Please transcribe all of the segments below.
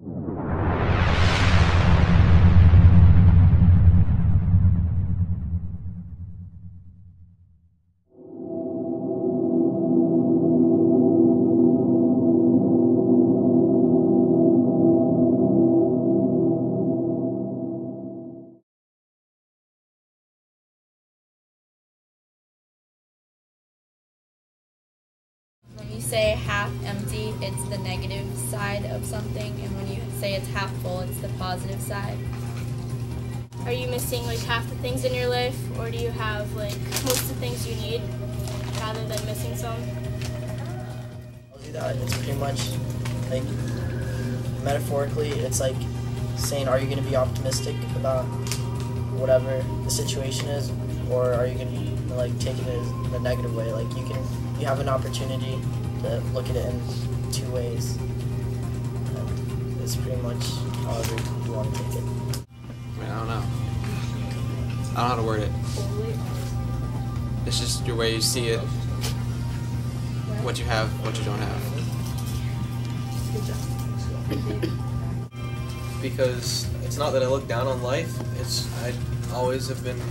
When you say half empty, it's the negative side of something, and when you say it's half full, it's the positive side. Are you missing like half the things in your life, or do you have like most of the things you need rather than missing some? I'll do that. It's pretty much like metaphorically, it's like saying, are you going to be optimistic about whatever the situation is, or are you going to be like taking it in a negative way? Like you have an opportunity to look at it in two ways. And it's pretty much however you want to take it. I mean, I don't know. I don't know how to word it. It's just your way you see it, what you have, what you don't have. Because it's not that I look down on life, I always have been,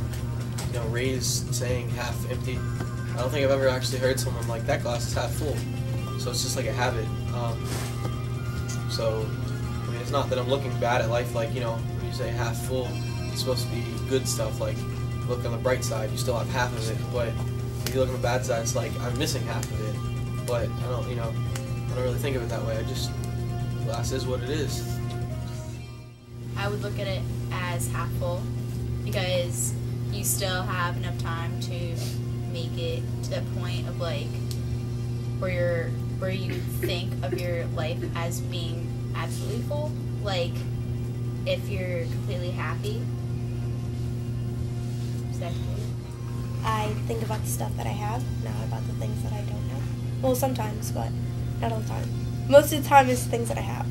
raised saying half empty. I don't think I've ever actually heard someone like, that glass is half full. So it's just like a habit. So, I mean, it's not that I'm looking bad at life, like, when you say half full, it's supposed to be good stuff, like, look on the bright side, you still have half of it, but if you look on the bad side, it's like, I'm missing half of it. But I don't, I don't really think of it that way. Glass is what it is. I would look at it as half full because you still have enough time to make it to that point of like where you think of your life as being absolutely full. Like if you're completely happy. I think about the stuff that I have, not about the things that I don't have. Well, sometimes, but not all the time. Most of the time is things that I have.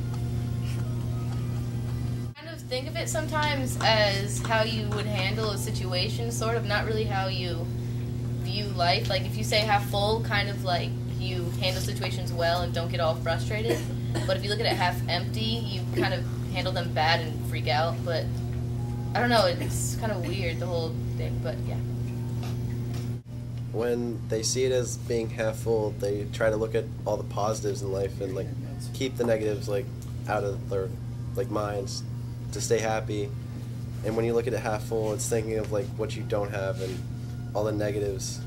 Kind of think of it sometimes as how you would handle a situation, sort of, not really how you view life. Like if you say half full, kind of like you handle situations well and don't get all frustrated. But if you look at it half empty, you kind of handle them bad and freak out. But I don't know, it's kind of weird, the whole thing, but yeah. When they see it as being half full, they try to look at all the positives in life and like keep the negatives like out of their like minds to stay happy. And when you look at it half full, it's thinking of like what you don't have and all the negatives,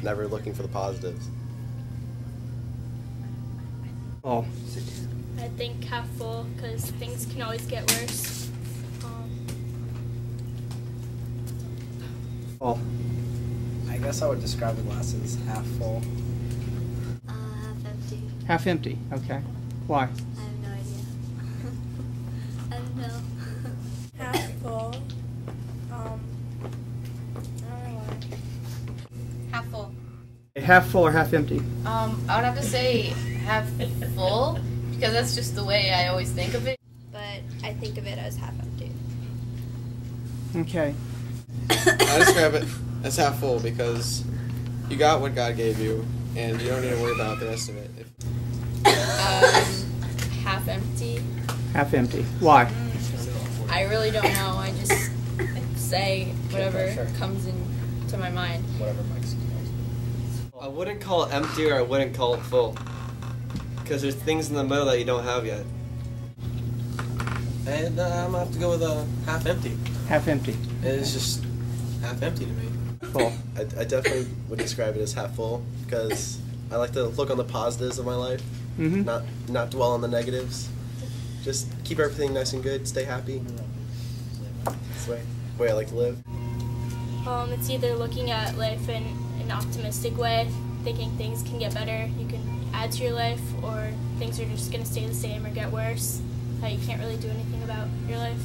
never looking for the positives. Oh. I think half full because things can always get worse. Oh. I guess I would describe the glass as half full. Half empty. Half empty, okay. Why? I have no idea. I don't know. Half full. I don't know why. Half full. Half full or half empty? I would have to say half full, because that's just the way I always think of it. But I think of it as half empty. Okay. I describe it as half full because you got what God gave you, and you don't need to worry about the rest of it. Half empty. Half empty. Why? I really don't know. I just say whatever comes into my mind. I wouldn't call it empty or I wouldn't call it full. Because there's things in the middle that you don't have yet. And I'm going to have to go with half empty. Half empty. It's just half empty to me. Full. I definitely would describe it as half full because I like to look on the positives of my life, not dwell on the negatives. Just keep everything nice and good, stay happy. That's the way I like to live. It's either looking at life in an optimistic way, thinking things can get better, you can add to your life, or things are just going to stay the same or get worse, how you can't really do anything about your life.